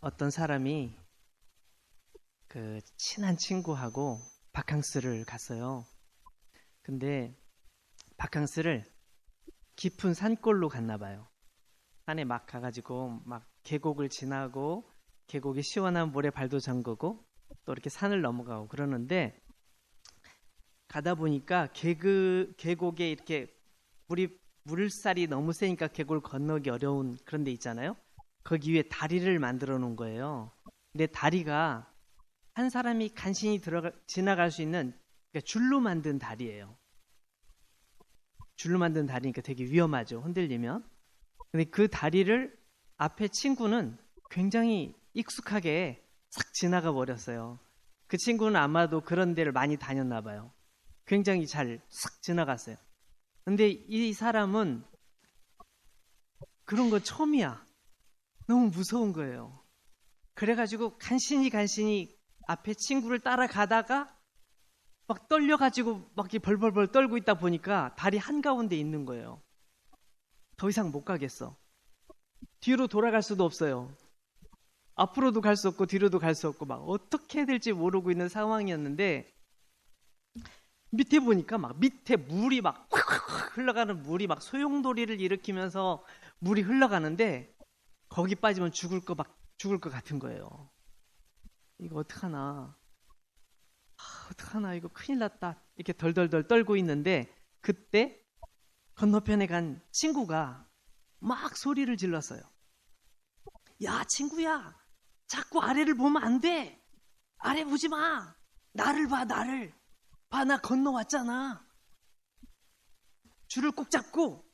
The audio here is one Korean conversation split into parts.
어떤 사람이 그 친한 친구하고 바캉스를 갔어요. 근데 바캉스를 깊은 산골로 갔나 봐요. 산에 막 가가지고 막 계곡을 지나고 계곡에 시원한 물에 발도 잠그고 또 이렇게 산을 넘어가고 그러는데 가다 보니까 계곡에 이렇게 물살이 너무 세니까 계곡을 건너기 어려운 그런 데 있잖아요. 거기 위에 다리를 만들어 놓은 거예요. 근데 다리가 한 사람이 간신히 지나갈 수 있는 그러니까 줄로 만든 다리예요. 줄로 만든 다리니까 되게 위험하죠. 흔들리면. 근데 그 다리를 앞에 친구는 굉장히 익숙하게 싹 지나가 버렸어요. 그 친구는 아마도 그런 데를 많이 다녔나 봐요. 굉장히 잘 싹 지나갔어요. 근데 이 사람은 그런 거 처음이야. 너무 무서운 거예요. 그래가지고 간신히 앞에 친구를 따라가다가 막 떨려가지고 막 이렇게 벌벌벌 떨고 있다 보니까 다리 한가운데 있는 거예요. 더 이상 못 가겠어. 뒤로 돌아갈 수도 없어요. 앞으로도 갈 수 없고 뒤로도 갈 수 없고 막 어떻게 해야 될지 모르고 있는 상황이었는데 밑에 보니까 막 밑에 물이 막 흘러가는 물이 막 소용돌이를 일으키면서 물이 흘러가는데 거기 빠지면 죽을 것 같은 거예요. 이거 어떡하나. 어떡하나 이거 큰일 났다. 이렇게 덜덜덜 떨고 있는데 그때 건너편에 간 친구가 막 소리를 질렀어요. 야 친구야 자꾸 아래를 보면 안 돼. 아래 보지 마. 나를 봐 나를. 봐 나 건너왔잖아. 줄을 꼭 잡고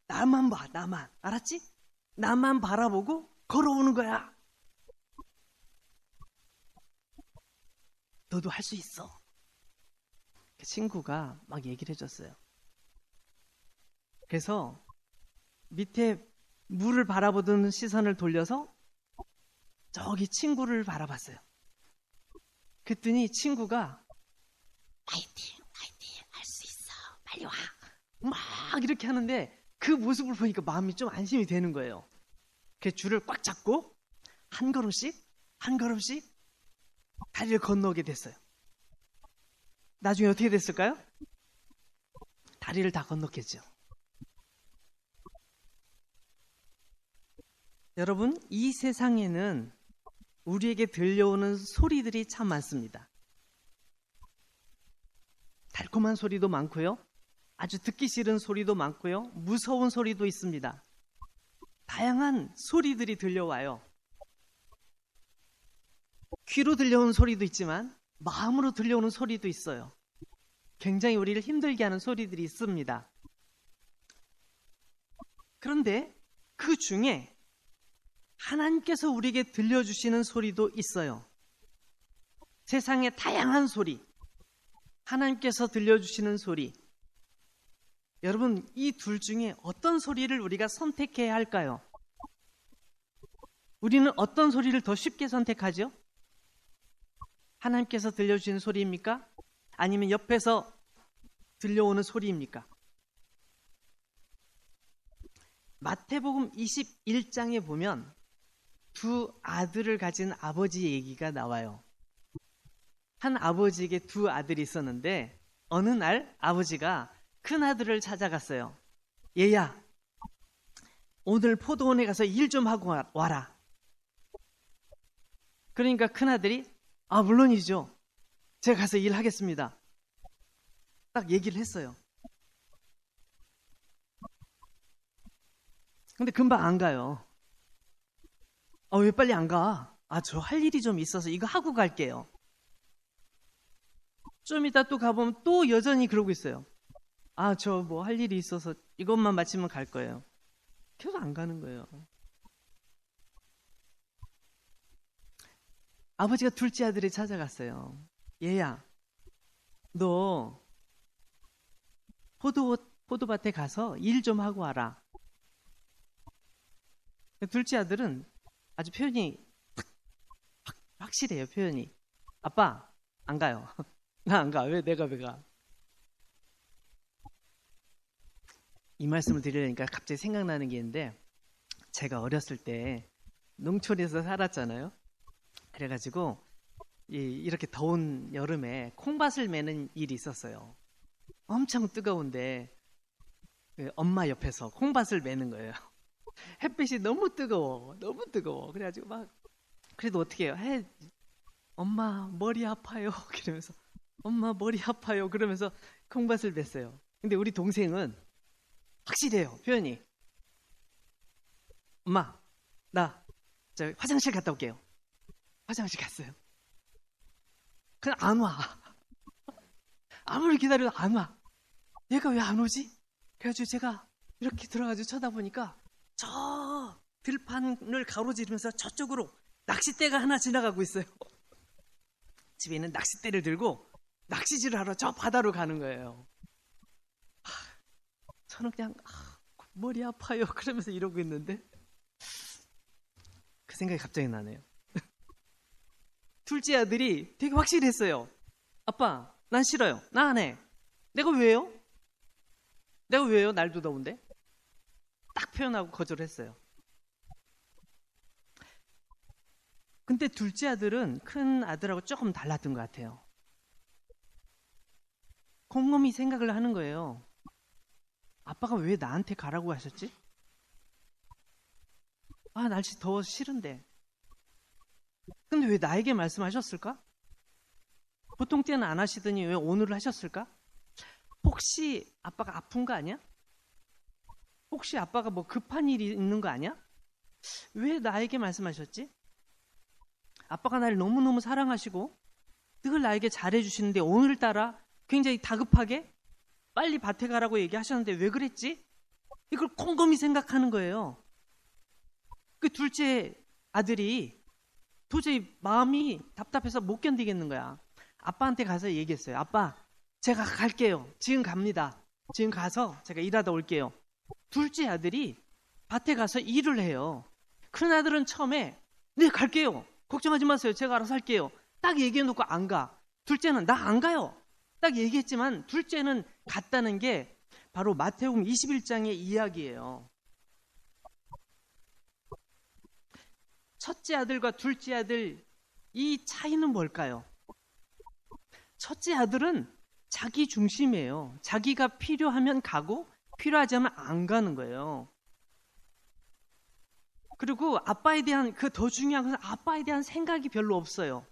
나만 봐 나만. 알았지? 나만 바라보고 걸어오는 거야. 너도 할 수 있어. 그 친구가 막 얘기를 해줬어요. 그래서 밑에 물을 바라보던 시선을 돌려서 저기 친구를 바라봤어요. 그랬더니 친구가 파이팅 할 수 있어 빨리 와 막 이렇게 하는데 그 모습을 보니까 마음이 좀 안심이 되는 거예요. 그래서 줄을 꽉 잡고 한 걸음씩 다리를 건너게 됐어요. 나중에 어떻게 됐을까요? 다리를 다 건넜겠죠. 여러분, 이 세상에는 우리에게 들려오는 소리들이 참 많습니다. 달콤한 소리도 많고요. 아주 듣기 싫은 소리도 많고요. 무서운 소리도 있습니다. 다양한 소리들이 들려와요. 귀로 들려오는 소리도 있지만 마음으로 들려오는 소리도 있어요. 굉장히 우리를 힘들게 하는 소리들이 있습니다. 그런데 그 중에 하나님께서 우리에게 들려주시는 소리도 있어요. 세상의 다양한 소리, 하나님께서 들려주시는 소리. 여러분, 이 둘 중에 어떤 소리를 우리가 선택해야 할까요? 우리는 어떤 소리를 더 쉽게 선택하죠? 하나님께서 들려주시는 소리입니까? 아니면 옆에서 들려오는 소리입니까? 마태복음 21장에 보면 두 아들을 가진 아버지 얘기가 나와요. 한 아버지에게 두 아들이 있었는데 어느 날 아버지가 큰 아들을 찾아갔어요. 얘야, 오늘 포도원에 가서 일 좀 하고 와라. 그러니까 큰 아들이 물론이죠. 제가 가서 일하겠습니다. 딱 얘기를 했어요. 근데 금방 안 가요. 왜 빨리 안 가? 저 할 일이 좀 있어서 이거 하고 갈게요. 좀 이따 또 가보면 또 여전히 그러고 있어요. 저 뭐 할 일이 있어서 이것만 마치면 갈 거예요. 계속 안 가는 거예요. 아버지가 둘째 아들을 찾아갔어요. 얘야, 너 포도밭에 가서 일 좀 하고 와라. 둘째 아들은 아주 표현이 확실해요. 표현이. 아빠 안 가요. 나 안 가. 왜 내가 왜 가? 이 말씀을 드리려니까 갑자기 생각나는 게 있는데 제가 어렸을 때 농촌에서 살았잖아요. 그래가지고 이렇게 더운 여름에 콩밭을 매는 일이 있었어요. 엄청 뜨거운데 엄마 옆에서 콩밭을 매는 거예요. 햇빛이 너무 뜨거워, 너무 뜨거워. 그래가지고 막 그래도 어떻게 해요? 엄마 머리 아파요. 그러면서 엄마 머리 아파요. 그러면서 콩밭을 맸어요. 근데 우리 동생은 확실해요, 표현이. 엄마, 저 화장실 갔다 올게요. 화장실 갔어요. 그냥 안 와. 아무리 기다려도 안 와. 얘가 왜 안 오지? 그래가지고 제가 이렇게 들어가지고 쳐다보니까 저 들판을 가로지르면서 저쪽으로 낚싯대가 하나 지나가고 있어요. 집에 있는 낚싯대를 들고 낚시질을 하러 저 바다로 가는 거예요. 저는 그냥 머리 아파요 그러면서 이러고 있는데 그 생각이 갑자기 나네요. 둘째 아들이 되게 확실했어요. 아빠, 난 싫어요. 나 안 해. 내가 왜요? 내가 왜요? 날도 더운데? 딱 표현하고 거절했어요. 근데 둘째 아들은 큰 아들하고 조금 달랐던 것 같아요. 곰곰이 생각을 하는 거예요. 아빠가 왜 나한테 가라고 하셨지? 날씨 더워서 싫은데. 근데 왜 나에게 말씀하셨을까? 보통 때는 안 하시더니 왜 오늘 하셨을까? 혹시 아빠가 아픈 거 아니야? 혹시 아빠가 뭐 급한 일이 있는 거 아니야? 왜 나에게 말씀하셨지? 아빠가 나를 너무너무 사랑하시고 늘 나에게 잘해주시는데 오늘따라 굉장히 다급하게 빨리 밭에 가라고 얘기하셨는데 왜 그랬지? 이걸 곰곰이 생각하는 거예요. 그 둘째 아들이 도저히 마음이 답답해서 못 견디겠는 거야. 아빠한테 가서 얘기했어요. 아빠, 제가 갈게요. 지금 갑니다. 지금 가서 제가 일하다 올게요. 둘째 아들이 밭에 가서 일을 해요. 큰 아들은 처음에 네, 갈게요. 걱정하지 마세요. 제가 알아서 할게요. 딱 얘기해놓고 안 가. 둘째는 나 안 가요. 딱 얘기했지만 둘째는 갔다는 게 바로 마태복음 21장의 이야기예요. 첫째 아들과 둘째 아들 이 차이는 뭘까요? 첫째 아들은 자기 중심이에요. 자기가 필요하면 가고 필요하지 않으면 안 가는 거예요. 그리고 아빠에 대한 더 중요한 것은 아빠에 대한 생각이 별로 없어요.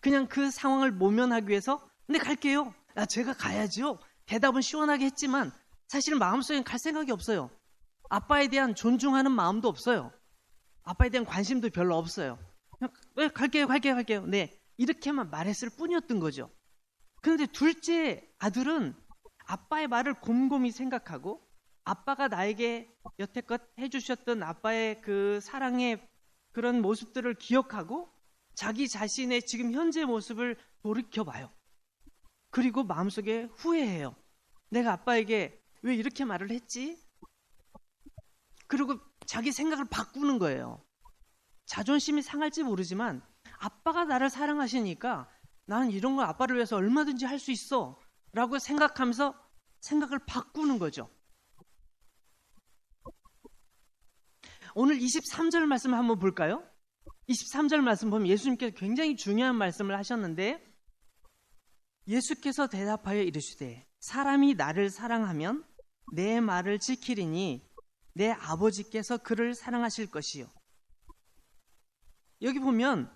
그냥 그 상황을 모면하기 위해서 네, 갈게요. 제가 가야죠. 대답은 시원하게 했지만 사실은 마음속엔 갈 생각이 없어요. 아빠에 대한 존중하는 마음도 없어요. 아빠에 대한 관심도 별로 없어요. 네, 갈게요. 네, 이렇게만 말했을 뿐이었던 거죠. 그런데 둘째 아들은 아빠의 말을 곰곰이 생각하고 아빠가 나에게 여태껏 해주셨던 아빠의 그 사랑의 그런 모습들을 기억하고 자기 자신의 지금 현재 모습을 돌이켜봐요. 그리고 마음속에 후회해요. 내가 아빠에게 왜 이렇게 말을 했지? 그리고 자기 생각을 바꾸는 거예요. 자존심이 상할지 모르지만 아빠가 나를 사랑하시니까 나는 이런 걸 아빠를 위해서 얼마든지 할 수 있어 라고 생각하면서 생각을 바꾸는 거죠. 오늘 23절 말씀을 한번 볼까요? 23절 말씀 보면 예수님께서 굉장히 중요한 말씀을 하셨는데 예수께서 대답하여 이르시되 사람이 나를 사랑하면 내 말을 지키리니 내 아버지께서 그를 사랑하실 것이요. 여기 보면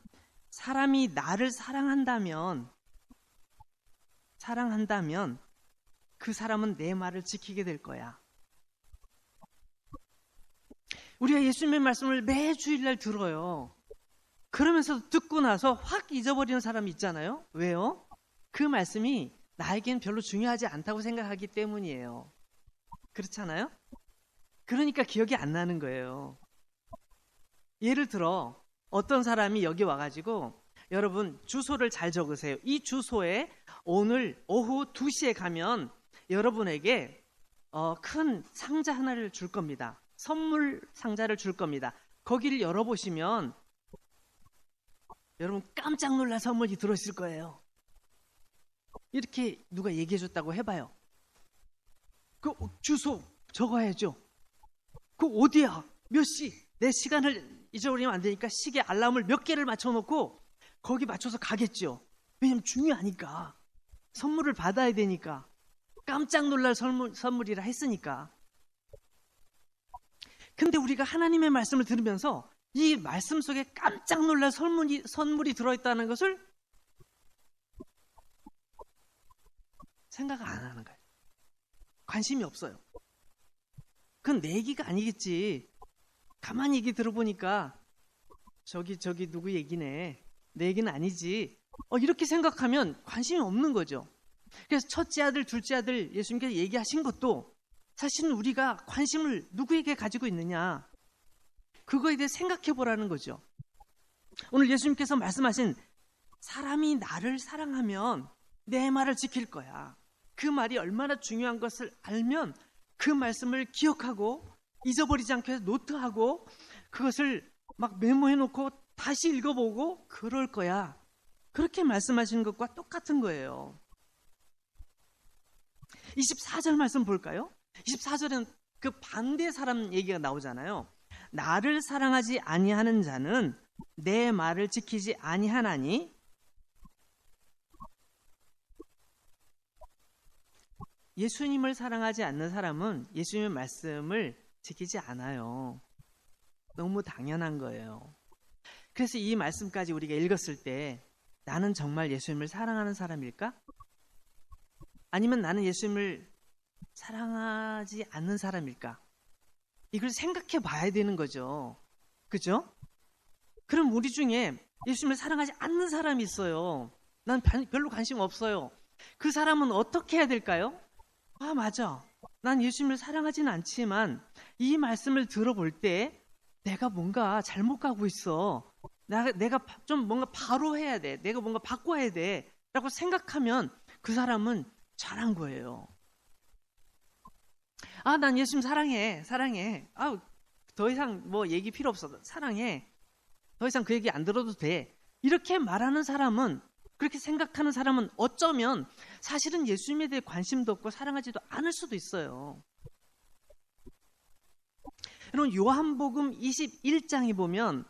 사람이 나를 사랑한다면 그 사람은 내 말을 지키게 될 거야. 우리가 예수님의 말씀을 매 주일날 들어요. 그러면서 듣고 나서 확 잊어버리는 사람이 있잖아요. 왜요? 그 말씀이 나에겐 별로 중요하지 않다고 생각하기 때문이에요. 그렇잖아요? 그러니까 기억이 안 나는 거예요. 예를 들어 어떤 사람이 여기 와가지고 여러분 주소를 잘 적으세요. 이 주소에 오늘 오후 2시에 가면 여러분에게 큰 상자 하나를 줄 겁니다. 선물 상자를 줄 겁니다. 거기를 열어보시면 여러분 깜짝 놀랄 선물이 들어있을 거예요. 이렇게 누가 얘기해줬다고 해봐요. 그 주소 적어야죠. 그 어디야? 몇 시, 내 시간을 잊어버리면 안 되니까 시계 알람을 몇 개를 맞춰놓고 거기 맞춰서 가겠죠. 왜냐면 중요하니까. 선물을 받아야 되니까. 깜짝 놀랄 선물이라 했으니까. 근데 우리가 하나님의 말씀을 들으면서 이 말씀 속에 깜짝 놀랄 선물이 들어있다는 것을 생각 안 하는 거예요. 관심이 없어요. 그건 내 얘기가 아니겠지. 가만히 얘기 들어보니까 저기 누구 얘기네. 내 얘기는 아니지. 이렇게 생각하면 관심이 없는 거죠. 그래서 첫째 아들, 둘째 아들 예수님께서 얘기하신 것도 사실은 우리가 관심을 누구에게 가지고 있느냐. 그거에 대해 생각해 보라는 거죠. 오늘 예수님께서 말씀하신 사람이 나를 사랑하면 내 말을 지킬 거야. 그 말이 얼마나 중요한 것을 알면 그 말씀을 기억하고 잊어버리지 않게 해서 노트하고 그것을 막 메모해 놓고 다시 읽어보고 그럴 거야. 그렇게 말씀하시는 것과 똑같은 거예요. 24절 말씀 볼까요? 24절은 그 반대 사람 얘기가 나오잖아요. 나를 사랑하지 아니하는 자는 내 말을 지키지 아니하나니 예수님을 사랑하지 않는 사람은 예수님의 말씀을 지키지 않아요. 너무 당연한 거예요. 그래서 이 말씀까지 우리가 읽었을 때 나는 정말 예수님을 사랑하는 사람일까? 아니면 나는 예수님을 사랑하지 않는 사람일까? 이걸 생각해 봐야 되는 거죠. 그죠? 그럼 우리 중에 예수님을 사랑하지 않는 사람이 있어요. 난 별로 관심 없어요. 그 사람은 어떻게 해야 될까요? 맞아. 난 예수님을 사랑하지는 않지만 이 말씀을 들어볼 때 내가 뭔가 잘못 가고 있어. 내가 좀 뭔가 바로 해야 돼. 내가 뭔가 바꿔야 돼. 라고 생각하면 그 사람은 잘한 거예요. 난 예수님 사랑해. 더 이상 뭐 얘기 필요 없어. 사랑해. 더 이상 그 얘기 안 들어도 돼. 이렇게 말하는 사람은, 그렇게 생각하는 사람은 어쩌면 사실은 예수님에 대해 관심도 없고 사랑하지도 않을 수도 있어요. 여러분, 요한복음 21장에 보면,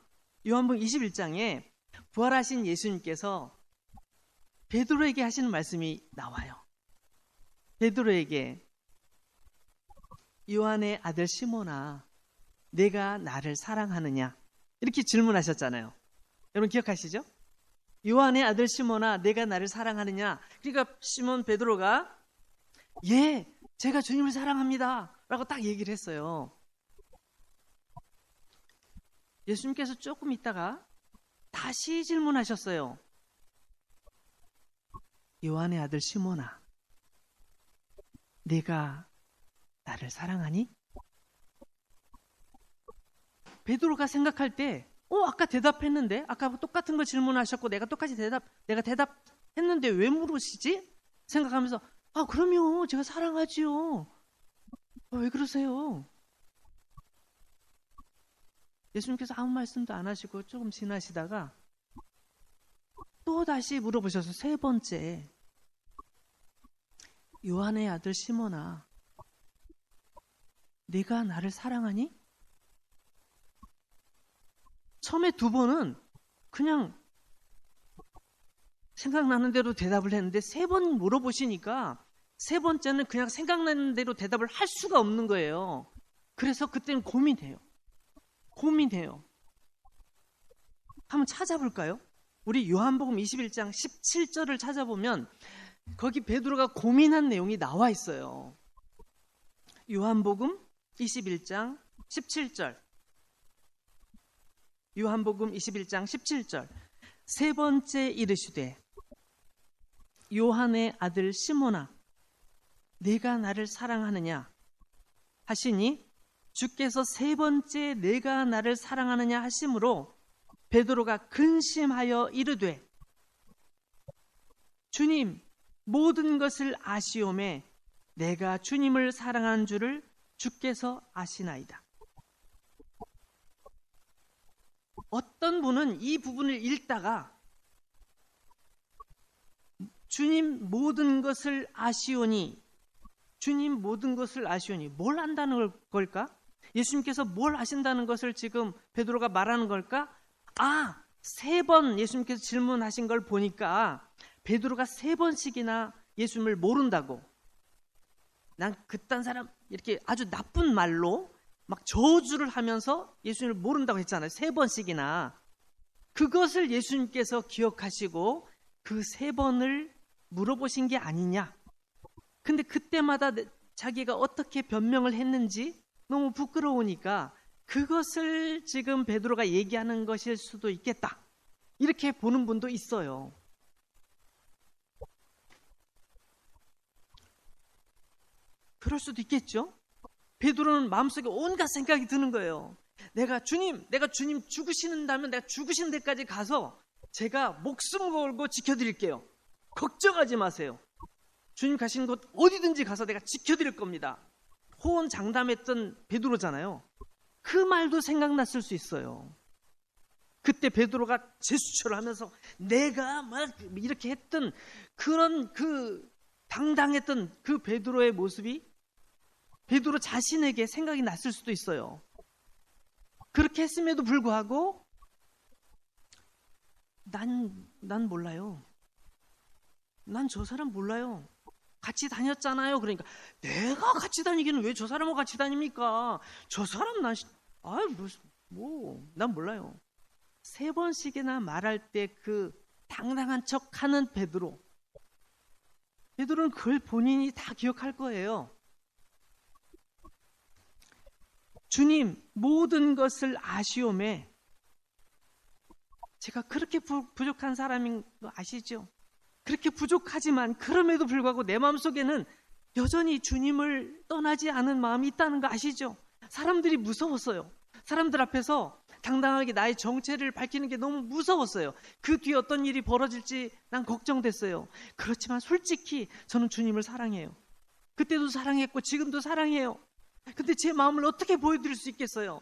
요한복음 21장에 부활하신 예수님께서 베드로에게 하시는 말씀이 나와요. 베드로에게 요한의 아들 시몬아, 내가 나를 사랑하느냐? 이렇게 질문하셨잖아요. 여러분 기억하시죠? 요한의 아들 시몬아, 내가 나를 사랑하느냐? 그러니까 시몬 베드로가 예, 제가 주님을 사랑합니다 라고 딱 얘기를 했어요. 예수님께서 조금 있다가 다시 질문하셨어요. 요한의 아들 시몬아, 내가 나를 사랑하니? 베드로가 생각할 때 아까 대답했는데, 아까 똑같은 거 질문하셨고 내가 똑같이 대답했는데 왜 물으시지? 생각하면서 그럼요, 제가 사랑하지요. 왜 그러세요? 예수님께서 아무 말씀도 안 하시고 조금 지나시다가 또 다시 물어보셔서 세 번째, 요한의 아들 시몬아, 네가 나를 사랑하니? 처음에 두 번은 그냥 생각나는 대로 대답을 했는데 세 번 물어보시니까 세 번째는 그냥 생각나는 대로 대답을 할 수가 없는 거예요. 그래서 그때는 고민해요. 한번 찾아볼까요? 우리 요한복음 21장 17절을 찾아보면 거기 베드로가 고민한 내용이 나와 있어요. 요한복음 21장 17절. 요한복음 21장 17절. 세 번째 이르시되 요한의 아들 시몬아, 네가 나를 사랑하느냐 하시니 주께서 세 번째 내가 나를 사랑하느냐 하심으로 베드로가 근심하여 이르되 주님, 모든 것을 아시오매 내가 주님을 사랑하는 줄을 주께서 아시나이다. 어떤 분은 이 부분을 읽다가 주님 모든 것을 아시오니 뭘 안다는 걸까? 예수님께서 뭘 하신다는 것을 지금 베드로가 말하는 걸까? 3번 예수님께서 질문하신 걸 보니까 베드로가 3번씩이나 예수님을 모른다고, 난 그딴 사람, 이렇게 아주 나쁜 말로 막 저주를 하면서 예수님을 모른다고 했잖아요. 3번씩이나. 그것을 예수님께서 기억하시고 그 3번을 물어보신 게 아니냐. 근데 그때마다 자기가 어떻게 변명을 했는지 너무 부끄러우니까 그것을 지금 베드로가 얘기하는 것일 수도 있겠다, 이렇게 보는 분도 있어요. 그럴 수도 있겠죠. 베드로는 마음속에 온갖 생각이 드는 거예요. 내가 주님 죽으신다면 내가 죽으신 데까지 가서 제가 목숨 걸고 지켜드릴게요. 걱정하지 마세요. 주님 가신 곳 어디든지 가서 내가 지켜드릴 겁니다. 호언장담했던 베드로잖아요. 그 말도 생각났을 수 있어요. 그때 베드로가 제스처를 하면서 내가 막 이렇게 했던 그런 그 당당했던 그 베드로의 모습이 베드로 자신에게 생각이 났을 수도 있어요. 그렇게 했음에도 불구하고 난 몰라요. 난 저 사람 몰라요. 같이 다녔잖아요. 그러니까 내가 같이 다니기는 왜 저 사람하고 같이 다닙니까? 저 사람 난 몰라요. 3번씩이나 말할 때 그 당당한 척하는 베드로는 그걸 본인이 다 기억할 거예요. 주님, 모든 것을 아시오매. 제가 그렇게 부족한 사람인 거 아시죠? 그렇게 부족하지만 그럼에도 불구하고 내 마음속에는 여전히 주님을 떠나지 않은 마음이 있다는 거 아시죠? 사람들이 무서웠어요. 사람들 앞에서 당당하게 나의 정체를 밝히는 게 너무 무서웠어요. 그 뒤에 어떤 일이 벌어질지 난 걱정됐어요. 그렇지만 솔직히 저는 주님을 사랑해요. 그때도 사랑했고 지금도 사랑해요. 근데 제 마음을 어떻게 보여드릴 수 있겠어요?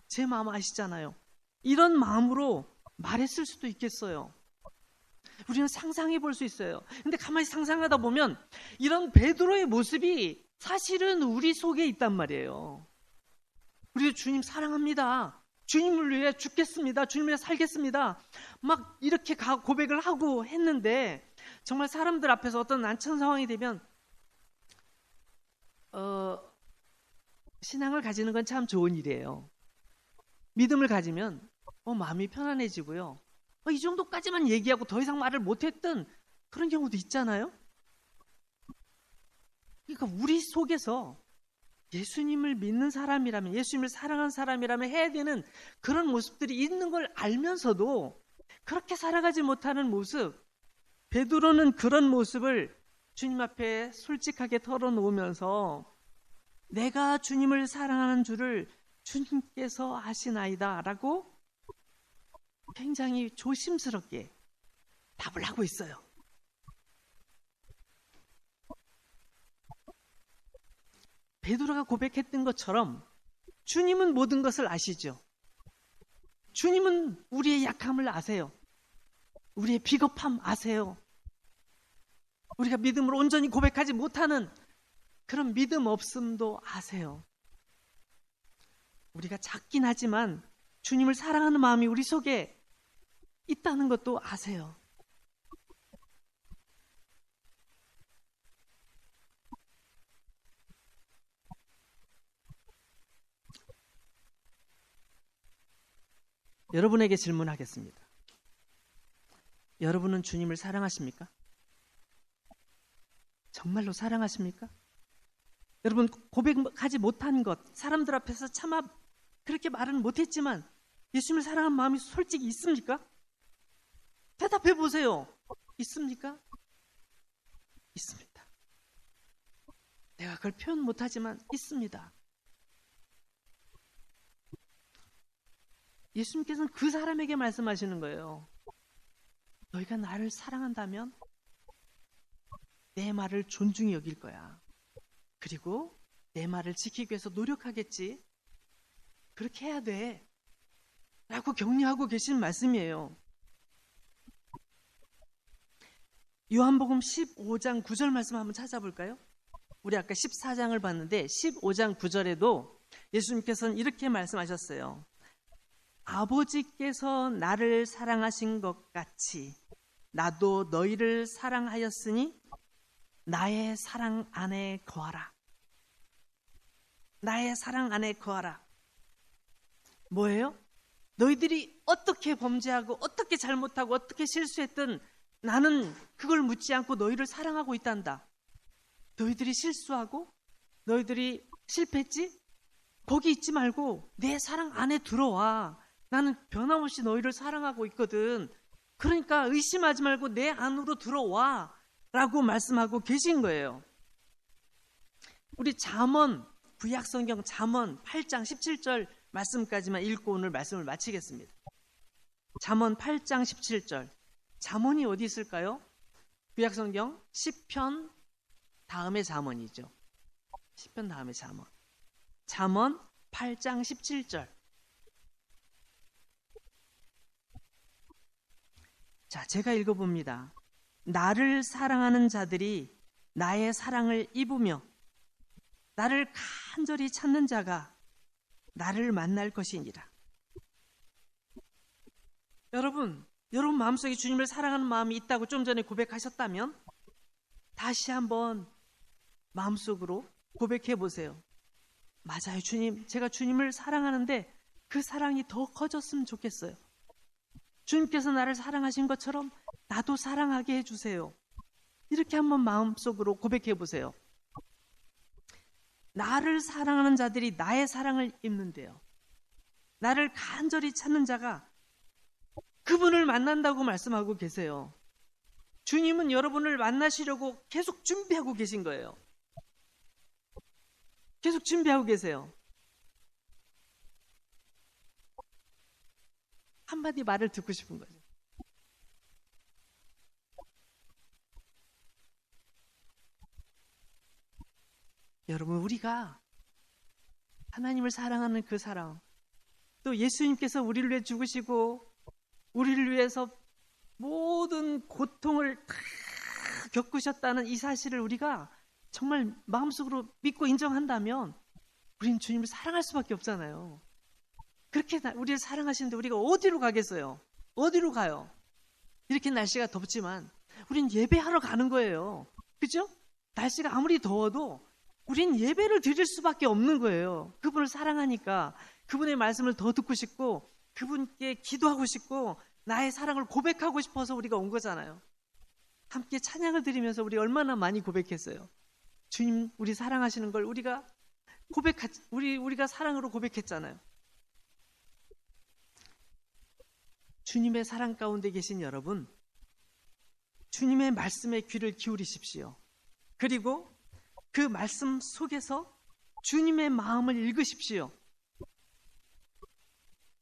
제 마음 아시잖아요. 이런 마음으로 말했을 수도 있겠어요. 우리는 상상해 볼 수 있어요. 근데 가만히 상상하다 보면 이런 베드로의 모습이 사실은 우리 속에 있단 말이에요. 우리도 주님 사랑합니다. 주님을 위해 죽겠습니다. 주님을 위해 살겠습니다. 막 이렇게 고백을 하고 했는데 정말 사람들 앞에서 어떤 난처한 상황이 되면 신앙을 가지는 건 참 좋은 일이에요. 믿음을 가지면 마음이 편안해지고요. 이 정도까지만 얘기하고 더 이상 말을 못했던 그런 경우도 있잖아요. 그러니까 우리 속에서 예수님을 믿는 사람이라면, 예수님을 사랑하는 사람이라면 해야 되는 그런 모습들이 있는 걸 알면서도 그렇게 살아가지 못하는 모습, 베드로는 그런 모습을 주님 앞에 솔직하게 털어놓으면서 내가 주님을 사랑하는 줄을 주님께서 아시나이다 라고 굉장히 조심스럽게 답을 하고 있어요. 베드로가 고백했던 것처럼 주님은 모든 것을 아시죠. 주님은 우리의 약함을 아세요. 우리의 비겁함 아세요. 우리가 믿음으로 온전히 고백하지 못하는 그런 믿음 없음도 아세요. 우리가 작긴 하지만 주님을 사랑하는 마음이 우리 속에 있다는 것도 아세요. 여러분에게 질문하겠습니다. 여러분은 주님을 사랑하십니까? 정말로 사랑하십니까? 여러분 고백하지 못한 것, 사람들 앞에서 차마 그렇게 말은 못했지만 예수님을 사랑하는 마음이 솔직히 있습니까? 대답해 보세요. 있습니까? 있습니다. 내가 그걸 표현 못하지만 있습니다. 예수님께서는 그 사람에게 말씀하시는 거예요. 너희가 나를 사랑한다면 내 말을 존중히 여길 거야. 그리고 내 말을 지키기 위해서 노력하겠지. 그렇게 해야 돼. 라고 격려하고 계신 말씀이에요. 요한복음 15장 9절 말씀 한번 찾아볼까요? 우리 아까 14장을 봤는데 15장 9절에도 예수님께서는 이렇게 말씀하셨어요. 아버지께서 나를 사랑하신 것 같이 나도 너희를 사랑하였으니 나의 사랑 안에 거하라. 나의 사랑 안에 거하라. 뭐예요? 너희들이 어떻게 범죄하고 어떻게 잘못하고 어떻게 실수했든 나는 그걸 묻지 않고 너희를 사랑하고 있단다. 너희들이 실수하고 너희들이 실패했지? 거기 있지 말고 내 사랑 안에 들어와. 나는 변함없이 너희를 사랑하고 있거든. 그러니까 의심하지 말고 내 안으로 들어와 라고 말씀하고 계신 거예요. 우리 잠언, 구약성경 잠언 8장 17절 말씀까지만 읽고 오늘 말씀을 마치겠습니다. 잠언 8장 17절. 잠언이 어디 있을까요? 구약성경 시편 다음에 잠언이죠. 시편 다음에 잠언. 잠언 8장 17절. 자, 제가 읽어봅니다. 나를 사랑하는 자들이 나의 사랑을 입으며 나를 간절히 찾는 자가 나를 만날 것이니라. 여러분 마음속에 주님을 사랑하는 마음이 있다고 좀 전에 고백하셨다면 다시 한번 마음속으로 고백해 보세요. 맞아요, 주님. 제가 주님을 사랑하는데 그 사랑이 더 커졌으면 좋겠어요. 주님께서 나를 사랑하신 것처럼 나도 사랑하게 해주세요. 이렇게 한번 마음속으로 고백해 보세요. 나를 사랑하는 자들이 나의 사랑을 입는데요. 나를 간절히 찾는 자가 그분을 만난다고 말씀하고 계세요. 주님은 여러분을 만나시려고 계속 준비하고 계신 거예요. 계속 준비하고 계세요. 한마디 말을 듣고 싶은 거죠. 여러분, 우리가 하나님을 사랑하는 그 사랑, 또 예수님께서 우리를 위해 죽으시고 우리를 위해서 모든 고통을 다 겪으셨다는 이 사실을 우리가 정말 마음속으로 믿고 인정한다면 우리는 주님을 사랑할 수밖에 없잖아요. 그렇게 우리를 사랑하시는데 우리가 어디로 가겠어요? 어디로 가요? 이렇게 날씨가 덥지만 우린 예배하러 가는 거예요. 그죠? 날씨가 아무리 더워도 우린 예배를 드릴 수밖에 없는 거예요. 그분을 사랑하니까 그분의 말씀을 더 듣고 싶고 그분께 기도하고 싶고 나의 사랑을 고백하고 싶어서 우리가 온 거잖아요. 함께 찬양을 드리면서 우리 얼마나 많이 고백했어요. 주님 우리 사랑하시는 걸 우리가 우리가 사랑으로 고백했잖아요. 주님의 사랑 가운데 계신 여러분, 주님의 말씀에 귀를 기울이십시오. 그리고 그 말씀 속에서 주님의 마음을 읽으십시오.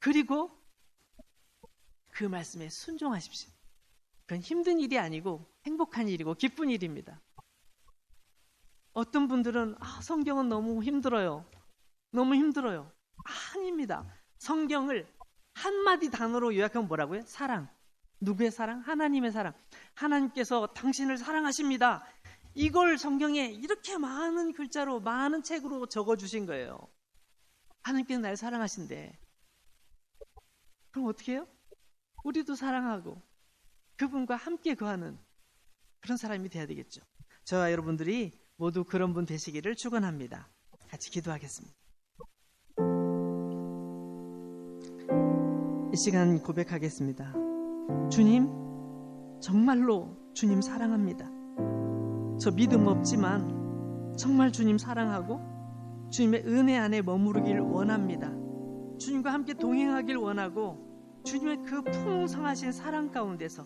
그리고 그 말씀에 순종하십시오. 그건 힘든 일이 아니고 행복한 일이고 기쁜 일입니다. 어떤 분들은 성경은 너무 힘들어요. 너무 힘들어요. 아닙니다. 성경을 한마디 단어로 요약하면 뭐라고요? 사랑. 누구의 사랑? 하나님의 사랑. 하나님께서 당신을 사랑하십니다. 이걸 성경에 이렇게 많은 글자로 많은 책으로 적어주신 거예요. 하나님께서 날 사랑하신대. 그럼 어떻게 해요? 우리도 사랑하고 그분과 함께 거하는 그런 사람이 돼야 되겠죠. 저와 여러분들이 모두 그런 분 되시기를 축원합니다. 같이 기도하겠습니다. 이 시간 고백하겠습니다. 주님, 정말로 주님 사랑합니다. 저 믿음 없지만 정말 주님 사랑하고 주님의 은혜 안에 머무르길 원합니다. 주님과 함께 동행하길 원하고 주님의 그 풍성하신 사랑 가운데서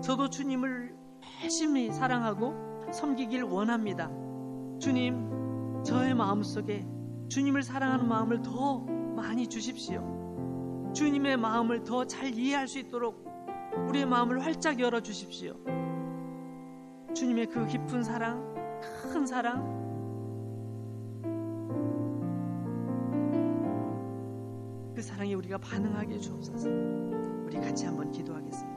저도 주님을 열심히 사랑하고 섬기길 원합니다. 주님, 저의 마음속에 주님을 사랑하는 마음을 더 많이 주십시오. 주님의 마음을 더 잘 이해할 수 있도록 우리의 마음을 활짝 열어주십시오. 주님의 그 깊은 사랑, 큰 사랑, 그 사랑에 우리가 반응하게 주옵소서. 우리 같이 한번 기도하겠습니다.